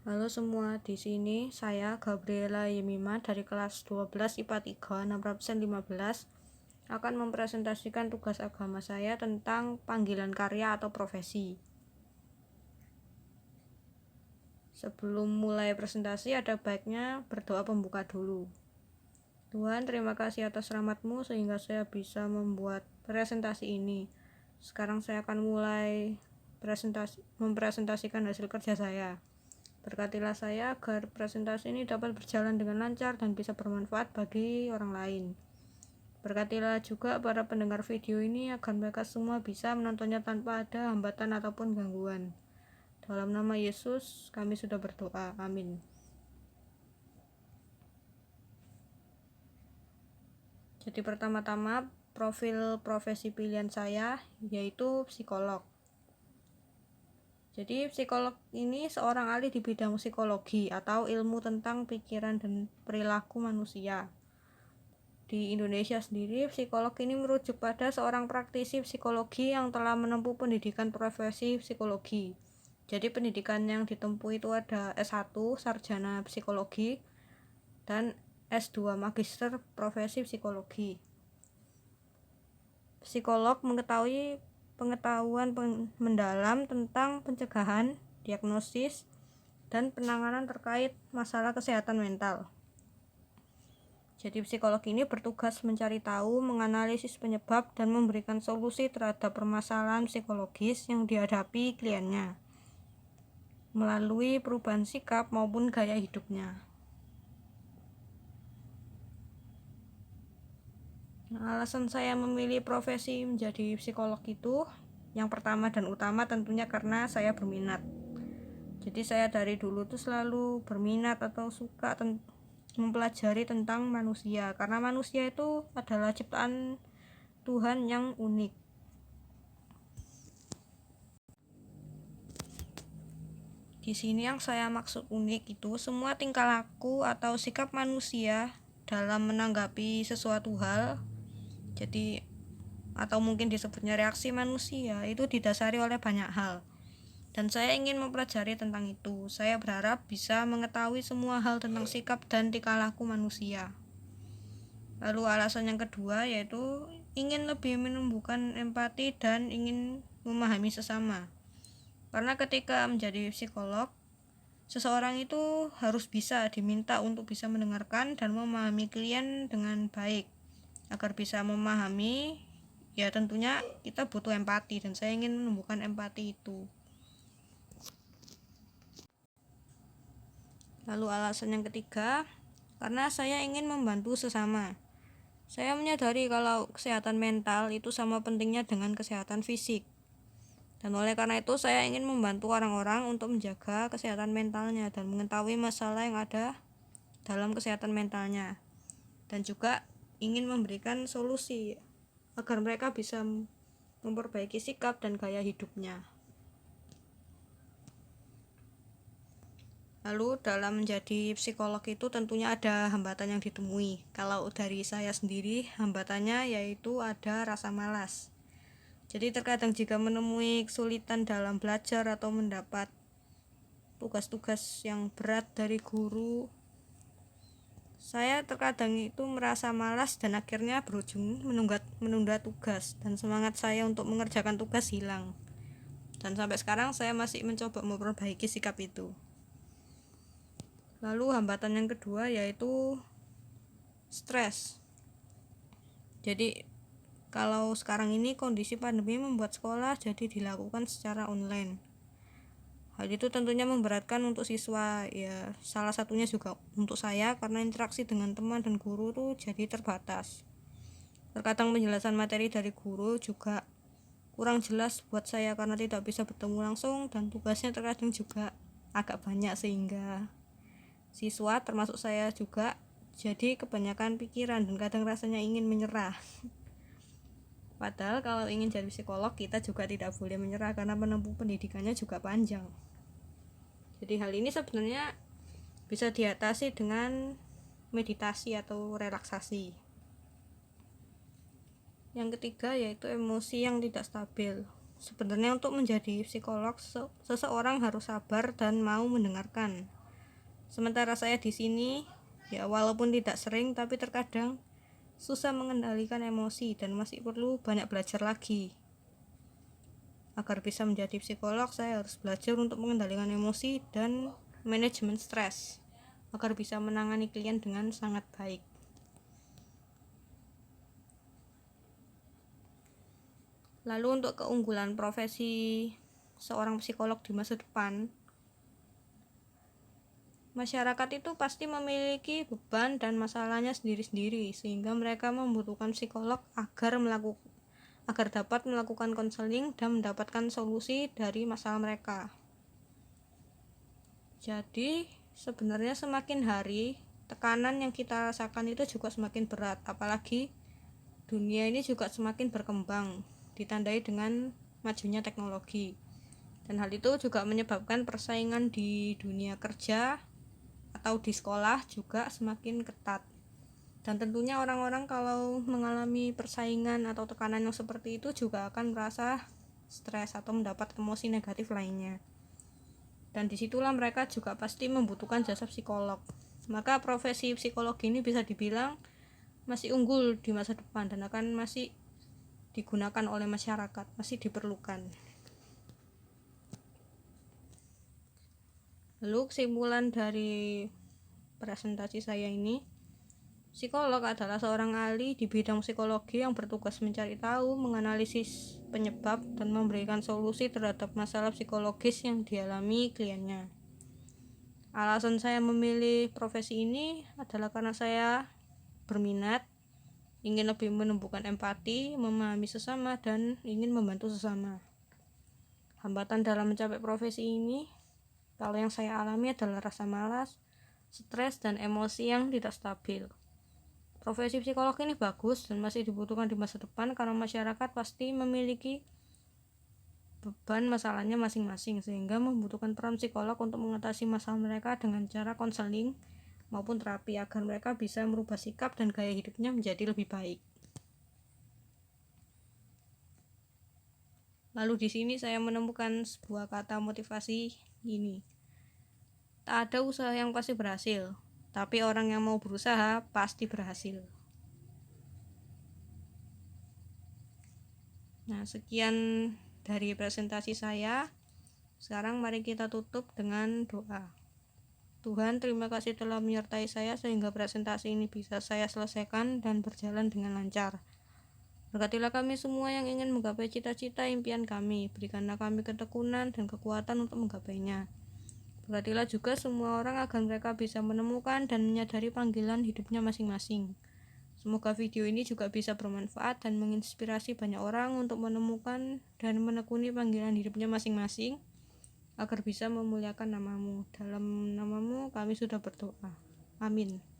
Halo semua, di sini saya Gabriela Yemima dari kelas 12 IPA 3 615 akan mempresentasikan tugas agama saya tentang panggilan karya atau profesi. Sebelum mulai presentasi ada baiknya berdoa pembuka dulu. Tuhan, terima kasih atas rahmat-Mu sehingga saya bisa membuat presentasi ini. Sekarang saya akan mulai mempresentasikan hasil kerja saya. Berkatilah saya agar presentasi ini dapat berjalan dengan lancar dan bisa bermanfaat bagi orang lain. Berkatilah juga para pendengar video ini agar mereka semua bisa menontonnya tanpa ada hambatan ataupun gangguan. Dalam nama Yesus kami sudah berdoa. Amin. Jadi pertama-tama profil profesi pilihan saya yaitu psikolog. Jadi psikolog ini seorang ahli di bidang psikologi atau ilmu tentang pikiran dan perilaku manusia. Di Indonesia sendiri, psikolog ini merujuk pada seorang praktisi psikologi yang telah menempuh pendidikan profesi psikologi. Jadi pendidikan yang ditempuh itu ada S1 sarjana psikologi dan S2 magister profesi psikologi. Psikolog mengetahui pengetahuan mendalam tentang pencegahan, diagnosis, dan penanganan terkait masalah kesehatan mental. Jadi psikolog ini bertugas mencari tahu, menganalisis penyebab, dan memberikan solusi terhadap permasalahan psikologis yang dihadapi kliennya melalui perubahan sikap maupun gaya hidupnya. Alasan saya memilih profesi menjadi psikolog itu yang pertama dan utama tentunya karena saya berminat. Jadi saya dari dulu tuh selalu berminat atau suka mempelajari tentang manusia, karena manusia itu adalah ciptaan Tuhan yang unik. Di sini yang saya maksud unik itu semua tingkah laku atau sikap manusia dalam menanggapi sesuatu hal, jadi atau mungkin disebutnya reaksi manusia itu didasari oleh banyak hal. Dan saya ingin mempelajari tentang itu. Saya berharap bisa mengetahui semua hal tentang sikap dan tingkah laku manusia. Lalu alasan yang kedua yaitu ingin lebih menumbuhkan empati dan ingin memahami sesama. Karena ketika menjadi psikolog, seseorang itu harus bisa diminta untuk bisa mendengarkan dan memahami klien dengan baik. Agar bisa memahami, ya tentunya kita butuh empati dan saya ingin menumbuhkan empati itu. Lalu alasan yang ketiga, karena saya ingin membantu sesama. Saya menyadari kalau kesehatan mental itu sama pentingnya dengan kesehatan fisik. Dan oleh karena itu saya ingin membantu orang-orang untuk menjaga kesehatan mentalnya dan mengetahui masalah yang ada dalam kesehatan mentalnya. Dan juga ingin memberikan solusi agar mereka bisa memperbaiki sikap dan gaya hidupnya. Lalu dalam menjadi psikolog itu tentunya ada hambatan yang ditemui. Kalau dari saya sendiri, hambatannya yaitu ada rasa malas. Jadi terkadang jika menemui kesulitan dalam belajar atau mendapat tugas-tugas yang berat dari guru, saya terkadang itu merasa malas dan akhirnya berujung menunda tugas dan semangat saya untuk mengerjakan tugas hilang. Dan sampai sekarang saya masih mencoba memperbaiki sikap itu. Lalu hambatan yang kedua yaitu stres. Jadi kalau sekarang ini kondisi pandemi membuat sekolah jadi dilakukan secara online. Hal itu tentunya memberatkan untuk siswa, ya salah satunya juga untuk saya karena interaksi dengan teman dan guru tuh jadi terbatas. Terkadang penjelasan materi dari guru juga kurang jelas buat saya karena tidak bisa bertemu langsung dan tugasnya terkadang juga agak banyak sehingga siswa termasuk saya juga jadi kebanyakan pikiran dan kadang rasanya ingin menyerah. Padahal kalau ingin jadi psikolog kita juga tidak boleh menyerah karena menempuh pendidikannya juga panjang. Jadi hal ini sebenarnya bisa diatasi dengan meditasi atau relaksasi. Yang ketiga yaitu emosi yang tidak stabil. sebenarnya untuk menjadi psikolog seseorang harus sabar dan mau mendengarkan. Sementara saya di sini ya walaupun tidak sering tapi terkadang susah mengendalikan emosi dan masih perlu banyak belajar lagi. Agar bisa menjadi psikolog, saya harus belajar untuk mengendalikan emosi dan manajemen stres agar bisa menangani klien dengan sangat baik. Lalu untuk keunggulan profesi seorang psikolog di masa depan, masyarakat itu pasti memiliki beban dan masalahnya sendiri-sendiri, sehingga mereka membutuhkan psikolog agar dapat melakukan konseling dan mendapatkan solusi dari masalah mereka. Jadi sebenarnya semakin hari tekanan yang kita rasakan itu juga semakin berat, apalagi dunia ini juga semakin berkembang, ditandai dengan majunya teknologi. Dan hal itu juga menyebabkan persaingan di dunia kerja atau di sekolah juga semakin ketat. Dan tentunya orang-orang kalau mengalami persaingan atau tekanan yang seperti itu juga akan merasa stres atau mendapat emosi negatif lainnya. Dan disitulah mereka juga pasti membutuhkan jasa psikolog. Maka profesi psikologi ini bisa dibilang masih unggul di masa depan dan akan masih digunakan oleh masyarakat, masih diperlukan. Lalu kesimpulan dari presentasi saya ini, psikolog adalah seorang ahli di bidang psikologi yang bertugas mencari tahu, menganalisis penyebab, dan memberikan solusi terhadap masalah psikologis yang dialami kliennya. Alasan saya memilih profesi ini adalah karena saya berminat, ingin lebih menumbuhkan empati, memahami sesama, dan ingin membantu sesama. Hambatan dalam mencapai profesi ini, kalau yang saya alami adalah rasa malas, stres, dan emosi yang tidak stabil. Profesi psikolog ini bagus dan masih dibutuhkan di masa depan karena masyarakat pasti memiliki beban masalahnya masing-masing, sehingga membutuhkan peran psikolog untuk mengatasi masalah mereka dengan cara konseling maupun terapi agar mereka bisa merubah sikap dan gaya hidupnya menjadi lebih baik. Lalu di sini saya menemukan sebuah kata motivasi ini. Tak ada usaha yang pasti berhasil, tapi orang yang mau berusaha pasti berhasil. Nah, sekian dari presentasi saya. Sekarang mari kita tutup dengan doa. Tuhan, terima kasih telah menyertai saya sehingga presentasi ini bisa saya selesaikan dan berjalan dengan lancar. Berkatilah kami semua yang ingin menggapai cita-cita impian kami. Berikanlah kami ketekunan dan kekuatan untuk menggapainya. Berkatilah juga semua orang agar mereka bisa menemukan dan menyadari panggilan hidupnya masing-masing. Semoga video ini juga bisa bermanfaat dan menginspirasi banyak orang untuk menemukan dan menekuni panggilan hidupnya masing-masing, agar bisa memuliakan namamu. Dalam namamu kami sudah berdoa. Amin.